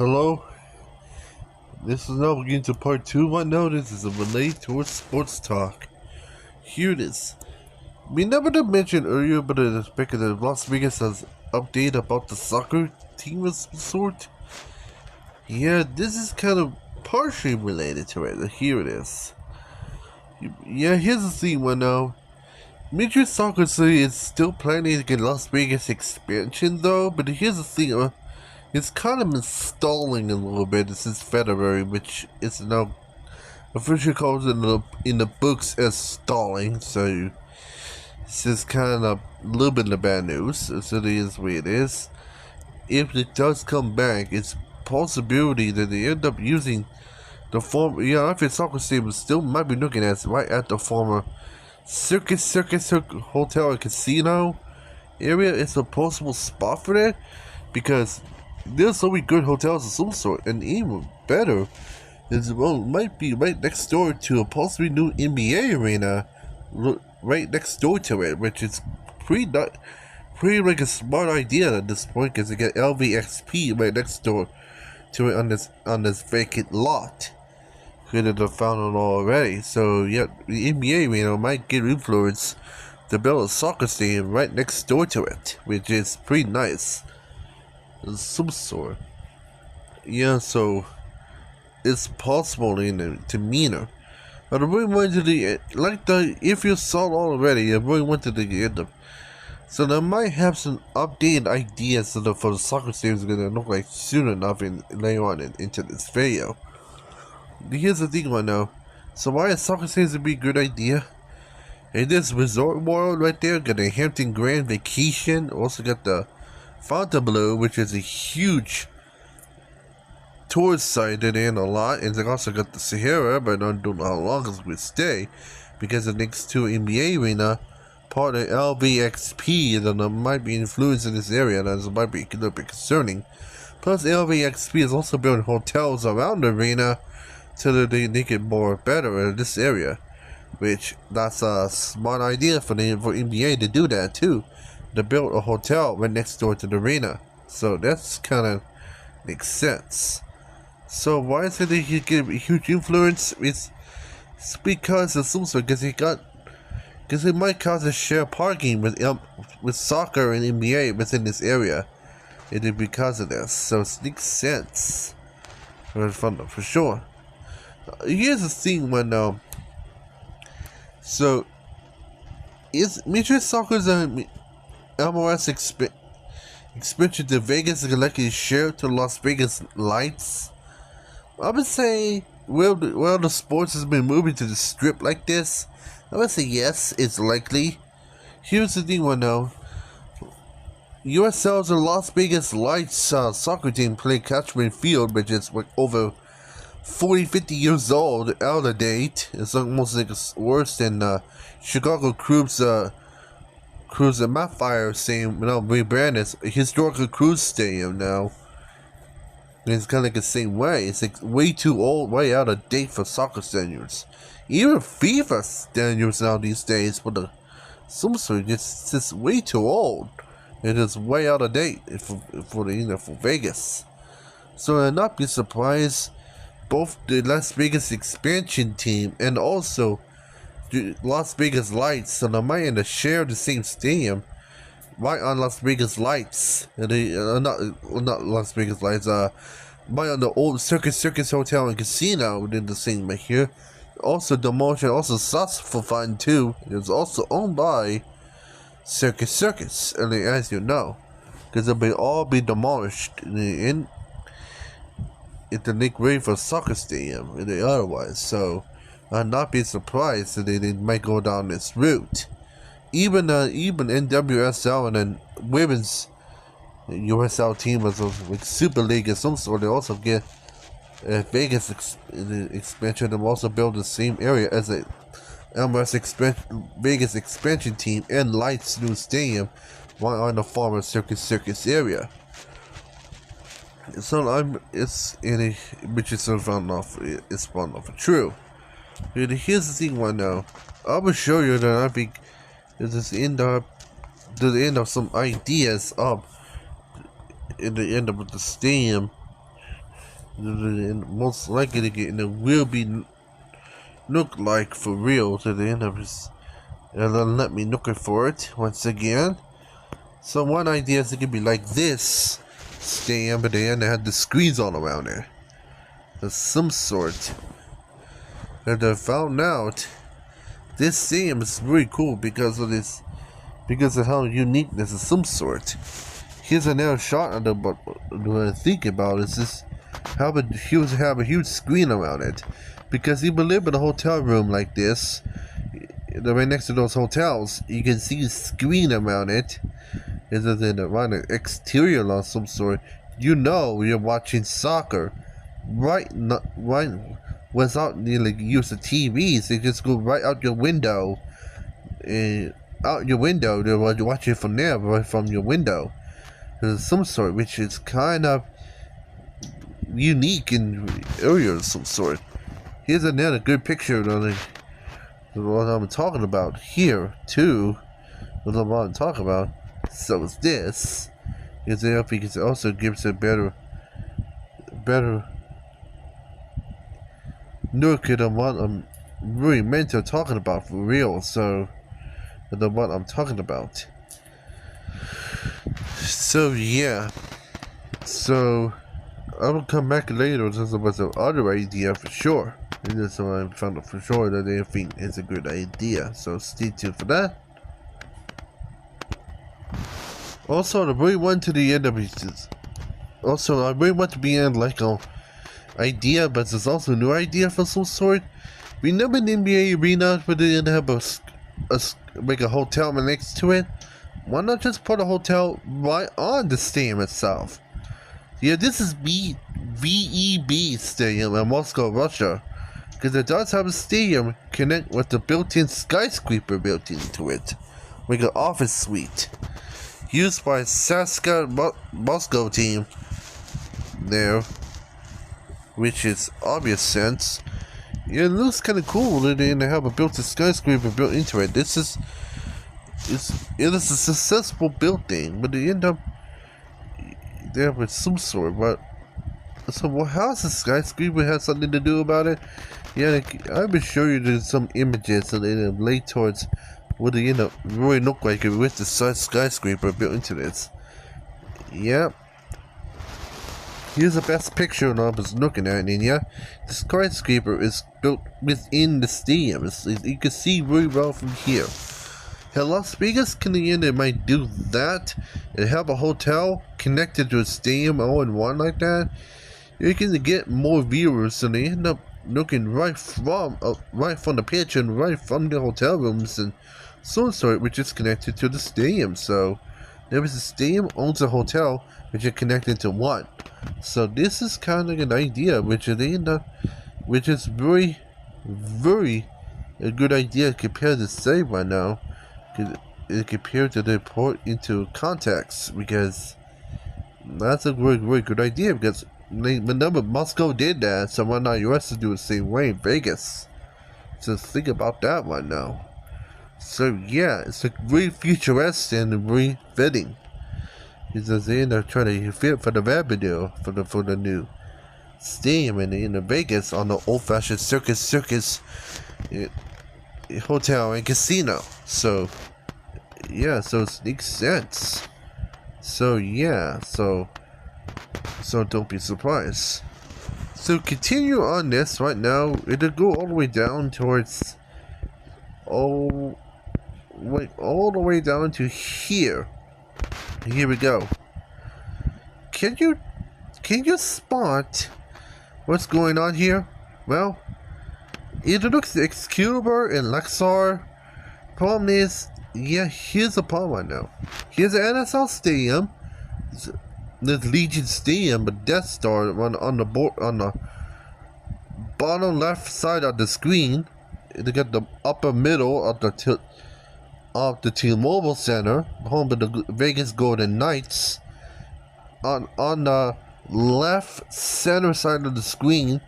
Hello, this is now getting to part 2. I know this is a relay towards sports talk. Here it is. We never did mention earlier, but it is back in the Las Vegas has update about the soccer team of some sort. Yeah, this is kind of partially related to it. Here it is. Yeah, here's the thing right now. Major Soccer City is still planning to get Las Vegas expansion though, but here's the thing. It's kind of been stalling a little bit since February, which is now officially called in the books as stalling. So it's just kind of a little bit of bad news. So it is what it is. If it does come back, it's a possibility that they end up using the former. Yeah, if it's soccer stadium, still might be looking at right at the former Circus Hotel and Casino area. It's a possible spot for that because there's so many good hotels of some sort, and even better is might be right next door to a possibly new NBA arena, right next door to it, which is pretty like a smart idea at this point because they get LVXP right next door to it on this vacant lot. Could have found it already. So yeah, the NBA arena might get influence to build a soccer stadium right next door to it, which is pretty nice. Some sort. Yeah, so it's possible in the demeanor. But I really wanted to if you saw it already, I really wanted to get them. So they might have some updated ideas for the soccer stadium is gonna look like soon enough later on into this video. Here's the thing right now. So why a soccer stadium would be a good idea? In this resort world right there, got the Hampton Grand Vacation, also got the Fontainebleau, which is a huge tourist site in a lot, and they also got the Sahara, but I don't know how long it's going to stay, because the next to NBA arena, part of LVXP, that might be influenced in this area, that might be a little bit concerning. Plus, LVXP is also building hotels around the arena, so that they make it more better in this area, which that's a smart idea for NBA to do that too. To build a hotel right next door to the arena. So that's kind of makes sense. So why is it that he get a huge influence? It's because of some sort, because it might cause a share parking with soccer and NBA within this area. It is because of this. So it makes sense. For sure. Here's the thing when so is Major Soccer's MLS expansion to Vegas is likely to share to Las Vegas Lights. I would say, well, the sports has been moving to the strip like this. I would say yes, it's likely. Here's the thing, now. USL's Las Vegas Lights soccer team play Catchment Field, which is like over 40-50 years old, out of date. It's almost like it's worse than Chicago Cruise and Mapfire Stadium, rebranded as Historical Cruise Stadium now. And it's kind of like the same way. It's like way too old, way out of date for soccer standards. Even FIFA standards now these days for the some sort, it's just way too old. It is way out of date for Vegas. So I'd not be surprised. Both the Las Vegas expansion team and also the Las Vegas Lights, so they might end up share the same stadium, right on Las Vegas Lights. And they not Las Vegas Lights. Right on the old Circus Hotel and Casino within the same right here. Also, the motion also Sauce for Fun too. It's also owned by Circus, and as you know, because they'll all be demolished in the Nick Raver soccer stadium and the otherwise. So I'd not be surprised that they might go down this route. Even NWSL and then women's USL team was like Super League of some sort. They also get Vegas expansion. They also build the same area as a Vegas expansion team and Lights new stadium right on the former Circus area. So which is found off. It's found off true. And here's the thing right now. I will show you that I think this is the end of some ideas in the end of the stadium And most likely to get in the will be look like for real to the end of his. And then let me look for it once again. So one idea is it could be like this stand, but then they had the screens all around there. Of some sort. And I found out this stand is really cool because of this, because of how uniqueness of some sort. Here's another shot of the, but what I think about is this: he was have a huge screen around it, because he would live in a hotel room like this. Right next to those hotels, you can see a screen around it. Is it around an exterior of some sort? You know you're watching soccer, right? Not right without nearly use of TVs. They just go right out your window, out your window. They're watching from there, right from your window. There's some sort, which is kind of unique in area of some sort. Here's another good picture of what I'm talking about here too. What I'm talking about. So is this. Is there because it also gives a better look at what I'm really meant to talking about for real. So the what I'm talking about. So yeah. So I will come back later since there was an other idea for sure. And that's why I found out for sure that they think it's a good idea. So stay tuned for that. Also, I really want to the end of it. Also, I really want to be in like a idea, but there's also a new idea for some sort. We know in the NBA arena, but they didn't have like a hotel next to it. Why not just put a hotel right on the stadium itself? Yeah, this is VEB Stadium in Moscow, Russia, because it does have a stadium connect with the built-in skyscraper built into it, like an office suite, used by CSKA Moscow team there, which is obvious sense. Yeah, it looks kind of cool that they have a built-in skyscraper built into it. It is a successful building, but they end up there with some sort. But so, how's the skyscraper have something to do about it? Yeah, I will show you there's some images that they lay towards what they end up really look like with the skyscraper built into this. Yep. Here's the best picture I was looking at, and yeah, the skyscraper is built within the stadium. You can see really well from here. Now, Las Vegas, they might do that and have a hotel connected to a stadium all in one like that. You can get more viewers, and they end up looking right from the pitch and right from the hotel rooms and some sort, which is connected to the stadium. So there is a stadium owns a hotel which is connected to one. So this is kind of an idea which is very, very a good idea compared to say right now, compared to the put into context, because that's a very, very good idea, because remember Moscow did that, so why not US to do the same way in Vegas? So think about that right now. So yeah, it's a very futuristic and very fitting. Because they end up trying to fit for the revenue for the new stadium in Vegas on the old-fashioned circus hotel and casino. So yeah, so it makes sense. So yeah, so don't be surprised. So continue on this right now. It'll go all the way down towards all the way down to here. Here we go. Can you spot what's going on here? Well, it looks Excalibur and Luxor. Problem is, yeah, here's the problem right now. Here's the NSL Stadium. There's Legion Stadium, but Death Star on the bottom left side of the screen. They got the upper middle of the T-Mobile Center, home of the Vegas Golden Knights. On the left center side of the screen,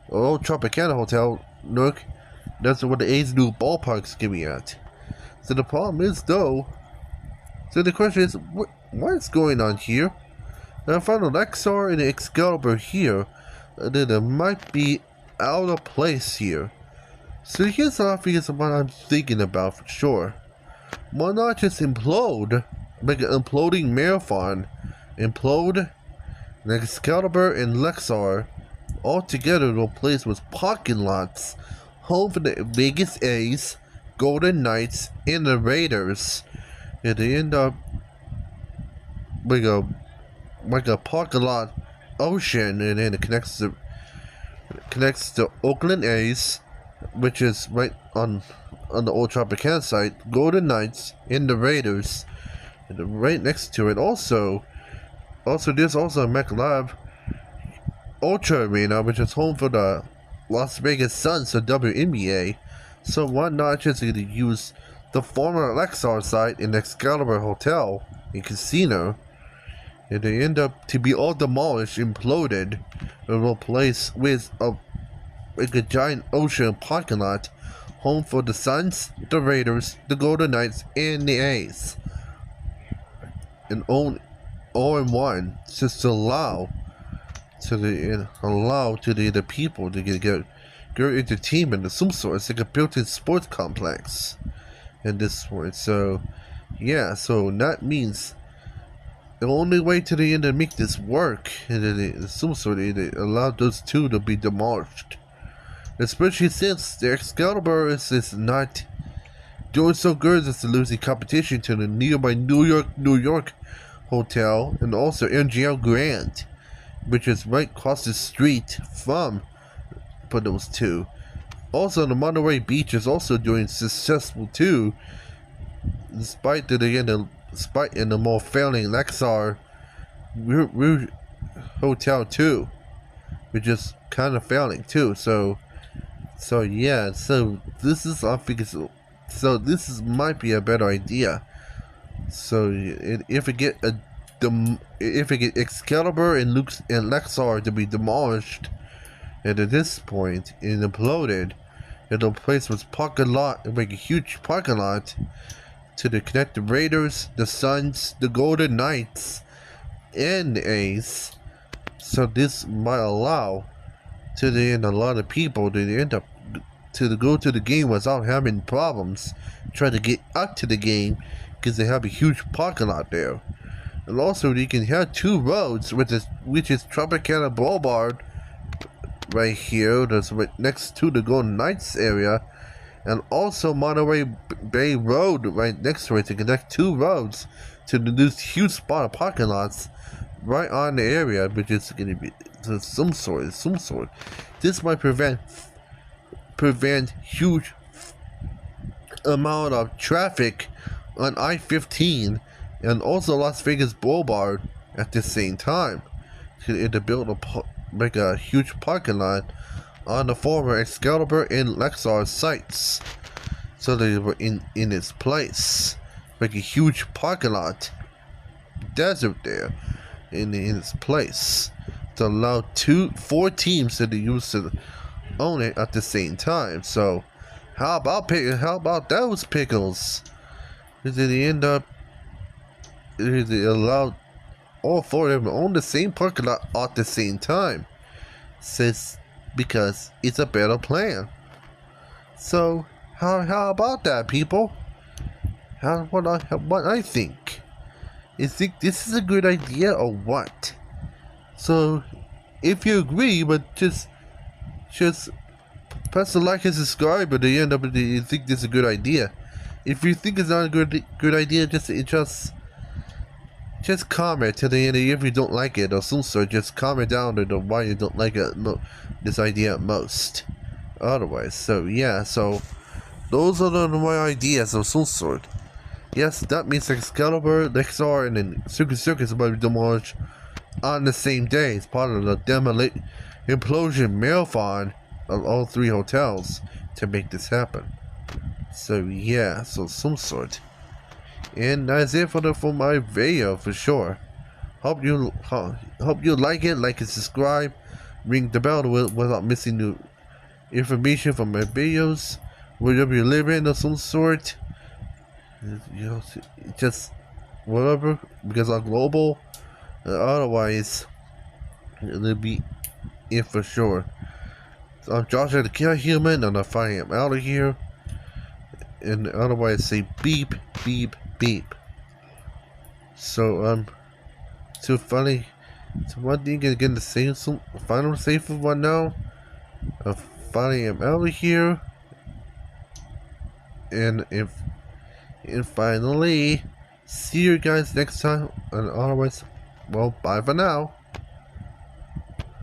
Old Tropicana Hotel, look, that's where the A's new ballpark's gonna be at. So the problem is though, so the question is, what's going on here? Now I found the Luxor and the Excalibur here, that it might be out of place here. So here's what I'm thinking about for sure. Why not just implode? Make an imploding marathon. Implode Excalibur and Lexar all together to a place with parking lots. Home for the Vegas A's, Golden Knights, and the Raiders. And they end up like a parking lot ocean, and then it connects to Oakland A's, which is right on the Old Tropicana site, Golden Knights, and the Raiders. And right next to it also there's also a MetLife Ultra Arena, which is home for the Las Vegas Suns, the WNBA. So why not just use the former Lexar site in Excalibur Hotel and Casino, and they end up to be all demolished, imploded, and replaced with a giant ocean parking lot, home for the Suns, the Raiders, the Golden Knights, and the A's. And all in one, just to allow the people to get entertainment of some sort. It's like a built-in sports complex in this sport. So yeah, so that means the only way to the end to make this work is some sort of allow those two to be demolished. Especially since the Excalibur is not doing so good as the losing competition to the nearby New York hotel, and also MGM Grand, which is right across the street from those two. Also, the Monterey Beach is also doing successful too, despite the more failing Lexar Hotel too, which is kind of failing too. So yeah. So this is might be a better idea. So if it get Excalibur and Lexar to be demolished, and at this point it imploded, and the place was parking lot, like a huge parking lot, to connect the Raiders, the Suns, the Golden Knights, and the A's. So this might allow a lot of people to end up to go to the game without having problems trying to get out to the game, because they have a huge parking lot there. And also you can have two roads, which is Tropicana Boulevard right here, that's right next to the Golden Knights area, and also Monterey Bay Road right next to it, to connect two roads to this huge spot of parking lots right on the area, which is going to be some sort. This might prevent huge amount of traffic on I-15 and also Las Vegas Boulevard at the same time. To build make a huge parking lot on the former Excalibur and Lexar sites, so they were in its place. Make a huge parking lot, desert there, in its place, to allow 4 teams to use to own it at the same time. So how about those pickles? Did it end up? Did it allow all 4 of them own the same parking lot at the same time? Because it's a better plan. So how about that, people? What I think? You think this is a good idea or what? So if you agree, but just press the like and subscribe at the end of it. You think this is a good idea. If you think it's not a good idea, just comment to the end if you don't like it, or some sort. Just comment down to why you don't like this idea most. Otherwise, so yeah, so those are my ideas of some sort. Yes, that means Excalibur, Lexar, and then Circus might be demolished on the same day. It's part of the implosion marathon of all 3 hotels to make this happen. So yeah, so some sort. And that's it for my video for sure. Hope you like it, like and subscribe, ring the bell without missing new information from my videos. Wherever you live in of some sort, just whatever, because I'm global. Otherwise, it'll be in for sure. So I'm Josh the Kill Human, and I finally am out of here. And otherwise, say beep, beep, beep. So, so funny. So one thing again to say some final safe one now. I finally am out of here. And finally, see you guys next time. And otherwise, well, bye for now.